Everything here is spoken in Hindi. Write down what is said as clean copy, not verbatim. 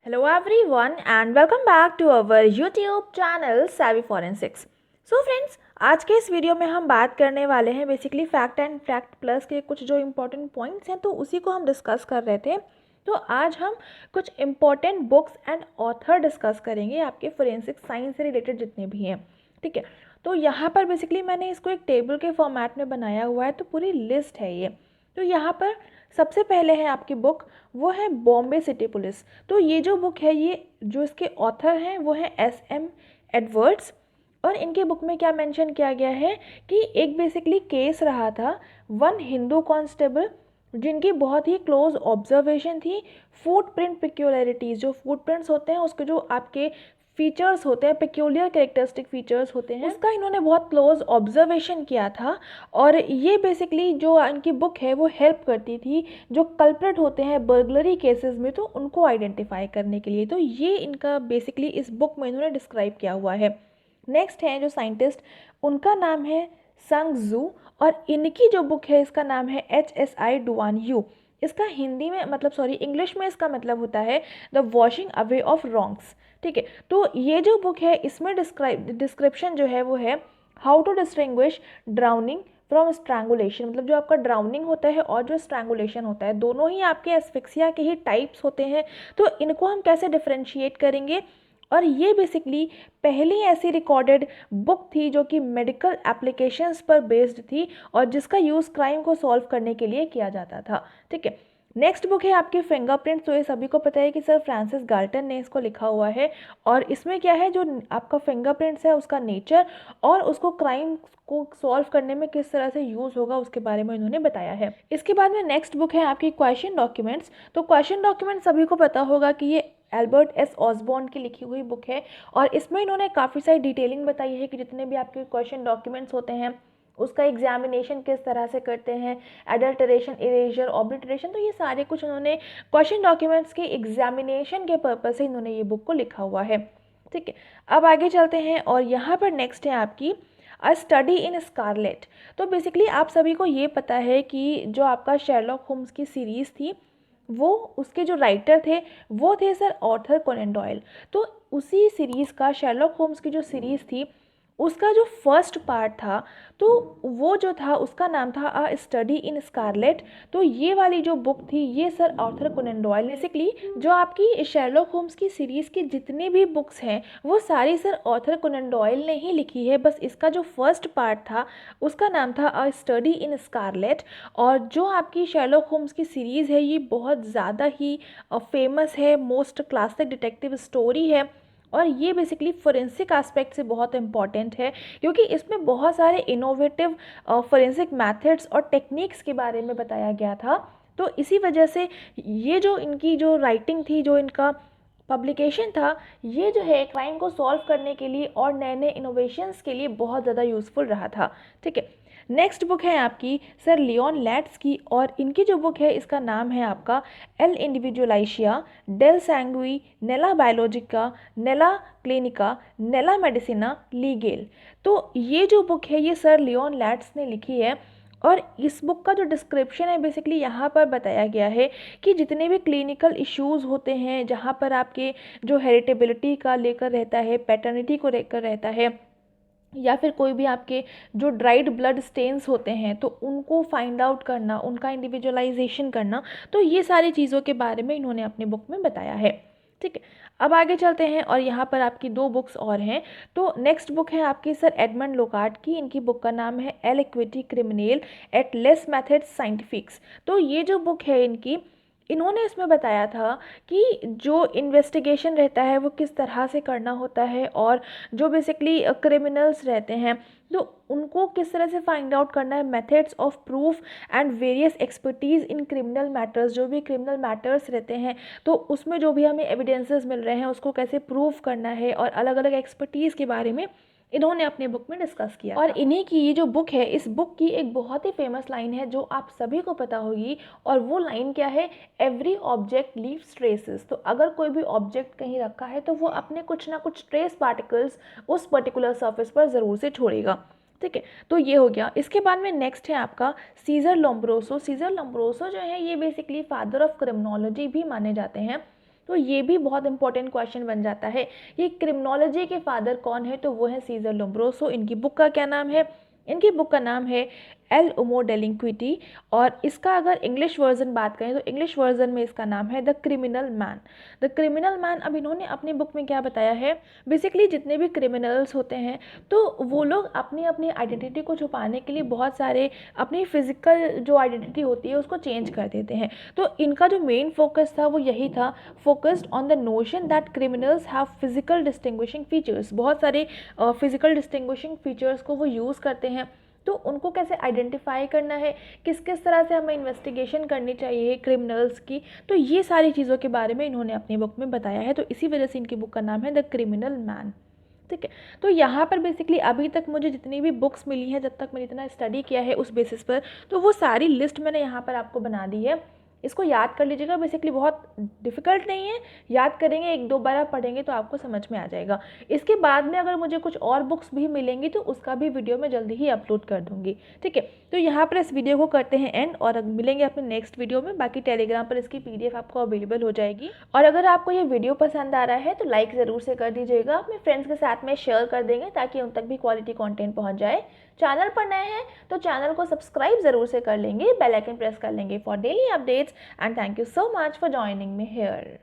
Hello everyone and welcome back to our YouTube channel Savvy Forensics. So friends, आज के इस वीडियो में हम बात करने वाले हैं basically fact and fact plus के कुछ जो इम्पोर्टेंट पॉइंट्स हैं तो उसी को हम डिस्कस कर रहे थे। तो आज हम कुछ important books and author discuss करेंगे आपके फोरेंसिक साइंस से रिलेटेड जितने भी हैं, ठीक है। तो यहाँ पर बेसिकली मैंने इसको एक टेबल के फॉर्मेट में बनाया हुआ है, तो पूरी लिस्ट है ये। तो यहाँ पर सबसे पहले है आपकी बुक, वो है बॉम्बे सिटी पुलिस। तो ये जो बुक है, ये जो इसके ऑथर हैं वो है SM एडवर्ड्स। और इनके बुक में क्या मेंशन किया गया है कि एक बेसिकली केस रहा था, वन हिंदू कांस्टेबल जिनकी बहुत ही क्लोज ऑब्जर्वेशन थी फुटप्रिंट पिक्यूलरिटीज़, जो फुटप्रिंट्स होते हैं उसके जो आपके फीचर्स होते हैं, पेक्यूलियर कैरेक्टरिस्टिक फीचर्स होते हैं, उसका इन्होंने बहुत क्लोज ऑब्जर्वेशन किया था। और ये बेसिकली जो इनकी बुक है वो हेल्प करती थी जो कल्प्रेट होते हैं बर्गलरी केसेस में, तो उनको आइडेंटिफाई करने के लिए। तो ये इनका बेसिकली इस बुक में इन्होंने डिस्क्राइब किया हुआ है। नेक्स्ट है जो साइंटिस्ट, उनका नाम है संग जू, और इनकी जो बुक है इसका नाम है HSI डुआन यू। इसका हिंदी में मतलब इंग्लिश में इसका मतलब होता है the washing away of wrongs, ठीक है। तो ये जो बुक है इसमें डिस्क्रिप्शन जो है वो है how to distinguish drowning from strangulation, मतलब जो आपका ड्राउनिंग होता है और जो स्ट्रैंगुलेशन होता है दोनों ही आपके एस्फिक्सिया के ही टाइप्स होते हैं, तो इनको हम कैसे डिफ्रेंशिएट करेंगे। और ये बेसिकली पहली ऐसी रिकॉर्डेड बुक थी जो कि मेडिकल एप्लीकेशंस पर बेस्ड थी और जिसका यूज़ क्राइम को सॉल्व करने के लिए किया जाता था, ठीक है। नेक्स्ट बुक है आपकी फिंगरप्रिंट्स। तो ये सभी को पता है कि सर फ्रांसिस गाल्टन ने इसको लिखा हुआ है, और इसमें क्या है जो आपका फिंगरप्रिंट्स है उसका नेचर और उसको क्राइम को सॉल्व करने में किस तरह से यूज़ होगा उसके बारे में इन्होंने बताया है। इसके बाद में नेक्स्ट बुक है आपकी क्वेश्चन डॉक्यूमेंट्स। तो क्वेश्चन डॉक्यूमेंट सभी को पता होगा कि ये एल्बर्ट S ऑसबॉर्न की लिखी हुई बुक है, और इसमें इन्होंने काफ़ी सारी डिटेलिंग बताई है कि जितने भी आपके क्वेश्चन डॉक्यूमेंट्स होते हैं उसका एग्जामिनेशन किस तरह से करते हैं, एडल्टरेशन, इरेजर, ऑब्लिटरेशन, तो ये सारे कुछ उन्होंने क्वेश्चन डॉक्यूमेंट्स के एग्जामिनेशन के पर्पज से इन्होंने ये बुक को लिखा हुआ है, ठीक है। अब आगे चलते हैं और यहाँ पर नेक्स्ट है आपकी अ स्टडी इन स्कारलेट। तो बेसिकली आप सभी को ये पता है कि जो आपका शेरलॉक होम्स की सीरीज़ थी वो उसके जो राइटर थे वो थे सर आर्थर कोनन डॉयल। तो उसी सीरीज़ का शेरलॉक होम्स की जो सीरीज़ थी उसका जो फर्स्ट पार्ट था तो वो जो था उसका नाम था अ स्टडी इन स्कारलेट। तो ये वाली जो बुक थी ये Sir Arthur Conan Doyle, basically जो आपकी शेरलॉक होम्स की सीरीज़ की जितनी भी बुक्स हैं वो सारी सर आर्थर कोनन डॉयल ने ही लिखी है, बस इसका जो फर्स्ट पार्ट था उसका नाम था अ स्टडी इन स्कारलेट। और जो आपकी शेरलॉक होम्स की सीरीज़ है ये बहुत ज़्यादा ही फेमस है, मोस्ट क्लासिक डिटेक्टिव स्टोरी है, और ये बेसिकली फोरेंसिक एस्पेक्ट से बहुत इंपॉर्टेंट है क्योंकि इसमें बहुत सारे इनोवेटिव फोरेंसिक मेथड्स और टेक्निक्स के बारे में बताया गया था। तो इसी वजह से ये जो इनकी जो राइटिंग थी, जो इनका पब्लिकेशन था, ये जो है क्राइम को सॉल्व करने के लिए और नए नए इनोवेशंस के लिए बहुत ज़्यादा यूज़फुल रहा था, ठीक है। नेक्स्ट बुक है आपकी सर लियोन लेट्स की, और इनकी जो बुक है इसका नाम है आपका एल इंडिविजुअलाइशिया डेल सैंगुई नेला बायोलॉजिका नेला क्लिनिका नेला मेडिसिना लीगेल। तो ये जो बुक है ये सर लियोन लेट्स ने लिखी है, और इस बुक का जो डिस्क्रिप्शन है बेसिकली यहाँ पर बताया गया है कि जितने भी क्लिनिकल इश्यूज़ होते हैं जहाँ पर आपके जो हेरिटेबिलिटी का लेकर रहता है, पैटर्निटी को लेकर रहता है, या फिर कोई भी आपके जो ड्राइड ब्लड स्टेन्स होते हैं तो उनको फाइंड आउट करना, उनका इंडिविजुअलाइजेशन करना, तो ये सारी चीज़ों के बारे में इन्होंने अपनी बुक में बताया है, ठीक है। अब आगे चलते हैं और यहाँ पर आपकी दो बुक्स और हैं। तो नेक्स्ट बुक है आपकी सर एडमंड लोकार्ट की, इनकी बुक का नाम है एल इक्विटी क्रिमिनल एट लेस मेथड्स साइंटिफिक्स। तो ये जो बुक है इनकी, इन्होंने इसमें बताया था कि जो इन्वेस्टिगेशन रहता है वो किस तरह से करना होता है, और जो बेसिकली क्रिमिनल्स रहते हैं तो उनको किस तरह से फाइंड आउट करना है, methods of proof and various expertise in criminal matters. जो भी क्रिमिनल मैटर्स रहते हैं तो उसमें जो भी हमें एविडेंसेस मिल रहे हैं उसको कैसे प्रूफ करना है, और अलग अलग एक्सपर्टीज़ के बारे में इन्होंने अपने बुक में डिस्कस किया। और इन्हीं की ये जो बुक है, इस बुक की एक बहुत ही फेमस लाइन है जो आप सभी को पता होगी, और वो लाइन क्या है, एवरी ऑब्जेक्ट लीव्स ट्रेसेस। तो अगर कोई भी ऑब्जेक्ट कहीं रखा है तो वो अपने कुछ ना कुछ ट्रेस पार्टिकल्स उस पर्टिकुलर सरफेस पर ज़रूर से छोड़ेगा, ठीक है। तो ये हो गया। इसके बाद में नेक्स्ट है आपका सीजर लोम्ब्रोसो। सीजर लोम्ब्रोसो जो है ये बेसिकली फादर ऑफ क्रिमिनोलॉजी भी माने जाते हैं। तो ये भी बहुत इंपॉर्टेंट क्वेश्चन बन जाता है। ये क्रिमिनोलॉजी के फादर कौन है, तो वो है सीजर लोम्ब्रोसो। इनकी बुक का क्या नाम है? इनकी बुक का नाम है एल उमो डेलिंक्विटी। और इसका अगर इंग्लिश वर्जन बात करें तो इंग्लिश वर्जन में इसका नाम है the criminal man. The criminal man. अब इन्होंने अपनी बुक में क्या बताया है, बेसिकली जितने भी क्रिमिनल्स होते हैं तो वो लोग अपनी अपनी आइडेंटिटी को छुपाने के लिए बहुत सारे अपनी फिजिकल जो आइडेंटिटी होती है उसको चेंज कर देते हैं। तो इनका जो मेन फोकस था वो यही था, focused on the notion that criminals have physical distinguishing features. बहुत सारे फिजिकल डिस्टिंग्विशिंग फीचर्स को वो यूज़ करते हैं, तो उनको कैसे आइडेंटिफाई करना है, किस किस तरह से हमें इन्वेस्टिगेशन करनी चाहिए क्रिमिनल्स की, तो ये सारी चीज़ों के बारे में इन्होंने अपनी बुक में बताया है। तो इसी वजह से इनकी बुक का नाम है द क्रिमिनल मैन। ठीक है, तो यहाँ पर बेसिकली अभी तक मुझे जितनी भी बुक्स मिली हैं, जब तक मैंने इतना स्टडी किया है उस बेसिस पर, तो वो सारी लिस्ट मैंने यहाँ पर आपको बना दी है। इसको याद कर लीजिएगा, बेसिकली बहुत डिफ़िकल्ट नहीं है, याद करेंगे, एक दो बार आप पढ़ेंगे तो आपको समझ में आ जाएगा। इसके बाद में अगर मुझे कुछ और बुक्स भी मिलेंगी तो उसका भी वीडियो मैं जल्दी ही अपलोड कर दूँगी। ठीक है, तो यहाँ पर इस वीडियो को करते हैं एंड, और मिलेंगे अपने नेक्स्ट वीडियो में। बाकी टेलीग्राम पर इसकी PDF आपको अवेलेबल हो जाएगी। और अगर आपको ये वीडियो पसंद आ रहा है तो लाइक ज़रूर से कर दीजिएगा, अपने फ्रेंड्स के साथ में शेयर कर देंगे ताकि उन तक भी क्वालिटी कंटेंट पहुंच जाए। चैनल पर नए हैं तो चैनल को सब्सक्राइब ज़रूर से कर लेंगे, बेल आइकन प्रेस कर लेंगे for daily updates. And thank you so much for joining me here.